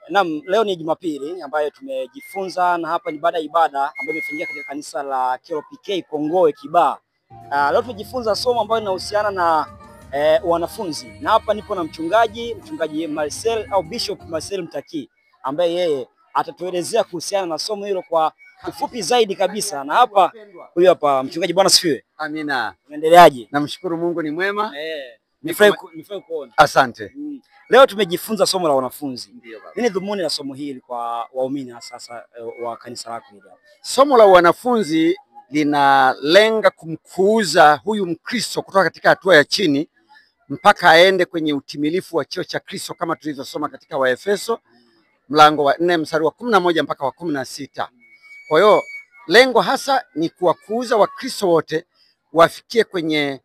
Naam, leo ni Jumapili ambayo tumejifunza na hapa ni baada ya ibada ambayo imefanyika katika kanisa la KLPK Kongowe Kibaha. Leo tumejifunza somo ambalo linahusiana na wanafunzi. Na hapa nipo na mchungaji Marcel au Bishop Marcel Mtaki ambaye yeye atatuelezea kuhusiana na somo hilo kwa ufupi zaidi kabisa. Na hapa huyu hapa mchungaji, Bwana asifiwe. Amina. Unaendeleaje? Namshukuru Mungu ni mwema. Nifurahi kuona. Asante. Leo tumejifunza somo la wanafunzi. Nini dhumuni la somo hili kwa waumini sasa wa kanisa lako hili? Somo la wanafunzi linalenga kumkuuza huyu Mkristo kutoka katika hatua ya chini mpaka aende kwenye utimilifu wa cheo cha Kristo kama tulivyosoma katika Waefeso mlango wa 4 mstari wa 11 mpaka wa 16. Kwa hiyo lengo hasa ni kuwakuuza Wakristo wote wafikie kwenye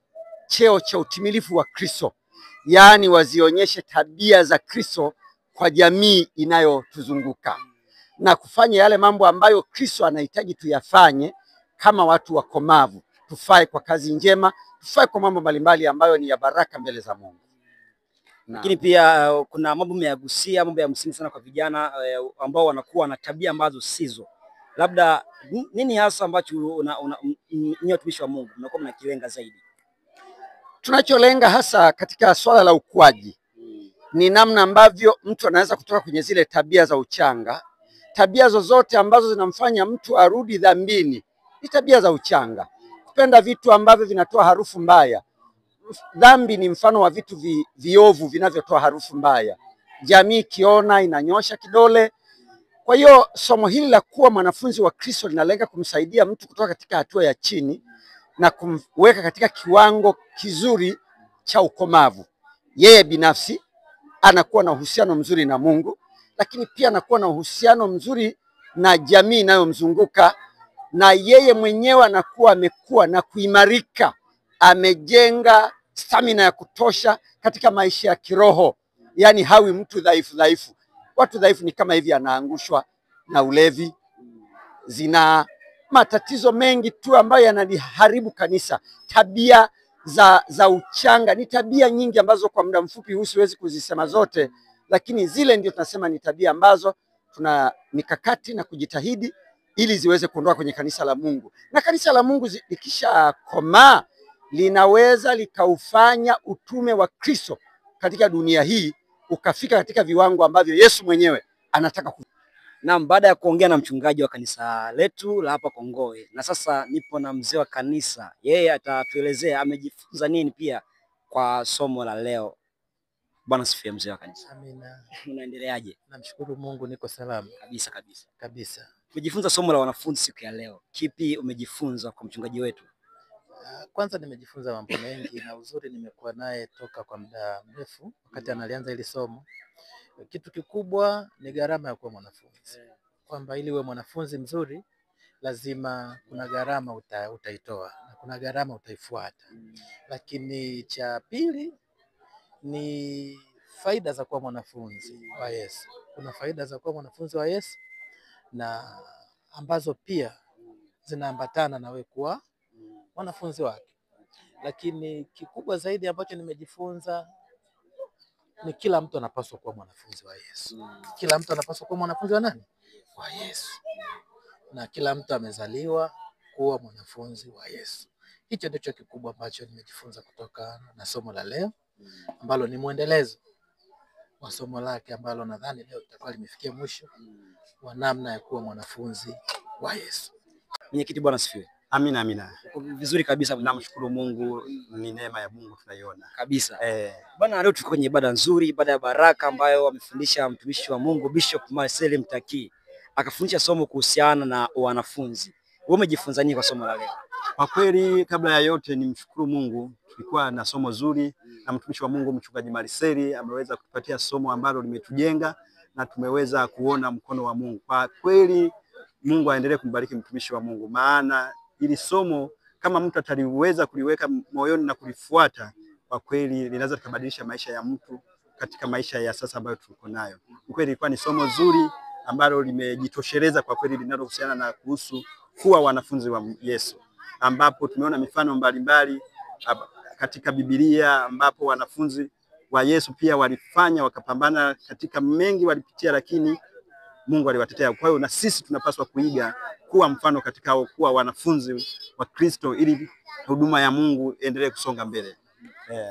cheo cha utimilifu wa Kristo. Yaani wazionyeshe tabia za Kristo kwa jamii inayotuzunguka na kufanya yale mambo ambayo Kristo anahitaji tuyafanye kama watu wakomavu, tufae kwa kazi njema, tufae kwa mambo mbalimbali ambayo ni ya baraka mbele za Mungu. Lakini pia kuna mambo yamegusia, mambo ya msingi sana kwa vijana ambao wanakuwa na tabia ambazo sizo. Labda nini hasa ambacho nyinyi watumishi wa Mungu mnakuwa mnakilenga zaidi? Tunacholenga hasa katika swala la ukuaji ni namna ambavyo mtu anaweza kutoka kwenye zile tabia za uchanga. Tabia zozote ambazo zinamfanya mtu arudi dhambini ni tabia za uchanga. Kupenda vitu ambavyo vinatoa harufu mbaya. Dhambi ni mfano wa vitu viovu vinavyotoa harufu mbaya. Jamii kiona inanyosha kidole. Kwa hiyo somo hili la kuwa mwanafunzi wa Kristo linalenga kumsaidia mtu kutoka katika hatua ya chini na kumweka katika kiwango kizuri cha ukomavu. Yeye binafsi anakuwa na uhusiano mzuri na Mungu, lakini pia anakuwa na uhusiano mzuri na jamii inayomzunguka, na yeye mwenyewe anakuwa amekuwa na kuimarika, amejenga stamina ya kutosha katika maisha ya kiroho. Yaani hawi mtu dhaifu. Watu dhaifu ni kama hivi, anaangushwa na ulevi, zina matatizo mengi tu ambayo yanaliharibu kanisa. Tabia za uchanga ni tabia nyingi ambazo kwa muda mfupi siwezi kuzisema zote, lakini zile ndio tunasema ni tabia ambazo tuna mikakati na kujitahidi ili ziweze kuondoa kwenye kanisa la Mungu. Na kanisa la Mungu likisha komaa linaweza likaufanya utume wa Kristo katika dunia hii ukafika katika viwango ambavyo Yesu mwenyewe anataka. Naam, baada ya kuongea na mchungaji wa kanisa letu la hapa Kongowe, na sasa nipo na mzee wa kanisa. Yeye atatuelezea amejifunza nini pia kwa somo la leo. Bwana asifiwe mzee wa kanisa. Amina. Unaendeleaje? Namshukuru Mungu niko salama. Kabisa. Tumejifunza somo la wanafunzi siku ya leo. Kipi umejifunza kwa mchungaji wetu? Kwanza nimejifunza mambo mengi na uzuri nimekuwa naye toka kwa muda mrefu wakati analianza hili somo. Kitu kikubwa ni gharama ya kuwa mwanafunzi. Kwamba ili uwe mwanafunzi mzuri lazima kuna gharama utaitoa na kuna gharama utaifuata. Lakini cha pili ni faida za kuwa mwanafunzi wa Yesu. Kuna faida za kuwa mwanafunzi wa Yesu na ambazo pia zinaambatana na wewe kuwa mwanafunzi wake. Lakini kikubwa zaidi ambacho nimejifunza ni kila mtu anapaswa kuwa mwanafunzi wa Yesu. Kila mtu anapaswa kuwa mwanafunzi wa nani? Wa Yesu. Na kila mtu amezaliwa kuwa mwanafunzi wa Yesu. Hicho ndicho kikubwa ambacho nimejifunza kutoka na somo la leo ambalo ni muendelezo wa somo lake ambalo nadhani leo tutakuwa limefikia mwisho wa namna ya kuwa mwanafunzi wa Yesu. Mwenyekiti, Bwana asifiwe. Amina. Vizuri kabisa, namshukuru Mungu, ni neema ya Mungu tunaiona. Kabisa. Bwana, leo tuko kwenye ibada nzuri, ibada ya baraka ambayo amefundisha mtumishi wa Mungu Bishop Marcel Mtaki. Akafundisha somo kuhusiana na wanafunzi. Wewe umejifunza nini kwa somo la leo? Kwa kweli kabla ya yote nimshukuru Mungu, tulikuwa na somo zuri na mtumishi wa Mungu mchungaji Marcel ameweza kutupatia somo ambalo limetujenga na tumeweza kuona mkono wa Mungu. Kwa kweli Mungu aendelee kumbariki mtumishi wa Mungu, maana ili somo kama mtu ataliweza kuliweka moyoni na kulifuata, kwa kweli linaweza kubadilisha maisha ya mtu katika maisha ya sasa ambayo tuko nayo. Kwa kweli ilikuwa ni somo zuri ambalo limejitosheleza kwa kweli, linalohusiana na kuhusu kuwa wanafunzi wa Yesu, ambapo tumeona mifano mbalimbali katika Biblia ambapo wanafunzi wa Yesu pia walifanya wakapambana katika mengi walipitia, lakini Mungu aliwatetea. Kwa hiyo na sisi tunapaswa kuiga, kuwa mfano katika kuwa wanafunzi wa Kristo, ili huduma ya Mungu endelee kusonga mbele.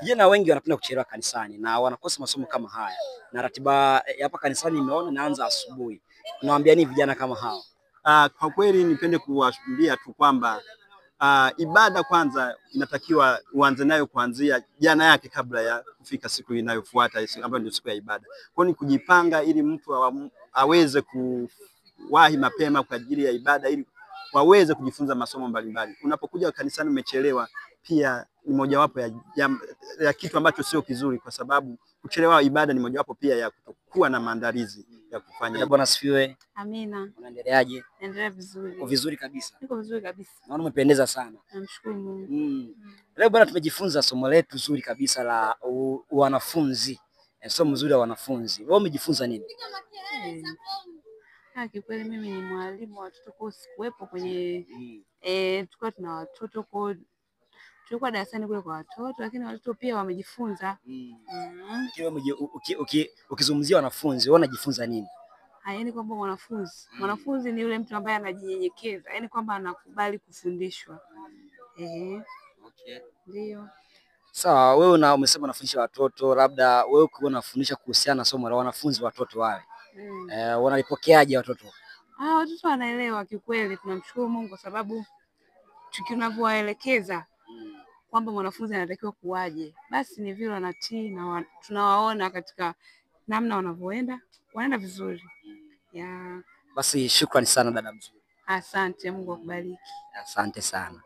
Vijana wengi wanapenda kuchelewa kanisani na wanakosa masomo kama haya, na ratiba hapa kanisani imeona inaanza asubuhi. Unawaambia nini vijana kama hao? Kwa kweli nipende kuwaambia tu kwamba ibada kwanza inatakiwa uanze nayo kuanzia jana yake kabla ya kufika siku inayofuata ambayo ndio siku ya ibada. Kwa ni kujipanga ili mtu aweze kuwahi mapema kwa ajili ya ibada, ili waweze kujifunza masomo mbalimbali. Unapokuja kanisani umechelewa, pia ni mojawapo ya kitu ambacho sio kizuri, kwa sababu kuchelewa ibada ni mojawapo pia ya kutokuwa na maandalizi ya kufanya. Bwana asifiwe. Amina. Unaendeleaje? Naendelea vizuri. Uko vizuri kabisa. Niko vizuri kabisa. Naona umependeza sana. Namshukuru Mungu. Leo bwana, tumejifunza somo letu zuri kabisa la wanafunzi. Somo zuri la wanafunzi. Wewe umejifunza nini? Kiukweli mimi ni mwalimu wa watoto, kwa sikuwepo kwenye tulikuwa tuna watoto, kwa tulikuwa darasani kule kwa watoto, lakini watoto pia wamejifunza. Ukizungumzia wanafunzi, wewe unajifunza nini? Yaani kwamba mwanafunzi ni yule mtu ambaye anajinyenyekeza, yaani kwamba anakubali kufundishwa. Okay. Ndio. Sawa, wewe umesema unafundisha watoto, labda wewe ukiwa unafundisha kuhusiana na somo la wanafunzi watoto wale. Wanalipokeaje watoto? Watoto wanaelewa kiukweli, tunamshukuru Mungu kwa sababu tunavyowaelekeza kwamba mwanafunzi anatakiwa kuwaje, basi ni vile wanatii na tunawaona katika namna wanavyoenda, wanaenda vizuri. Basi shukrani sana dada mzuri. Asante, Mungu akubariki. Asante sana.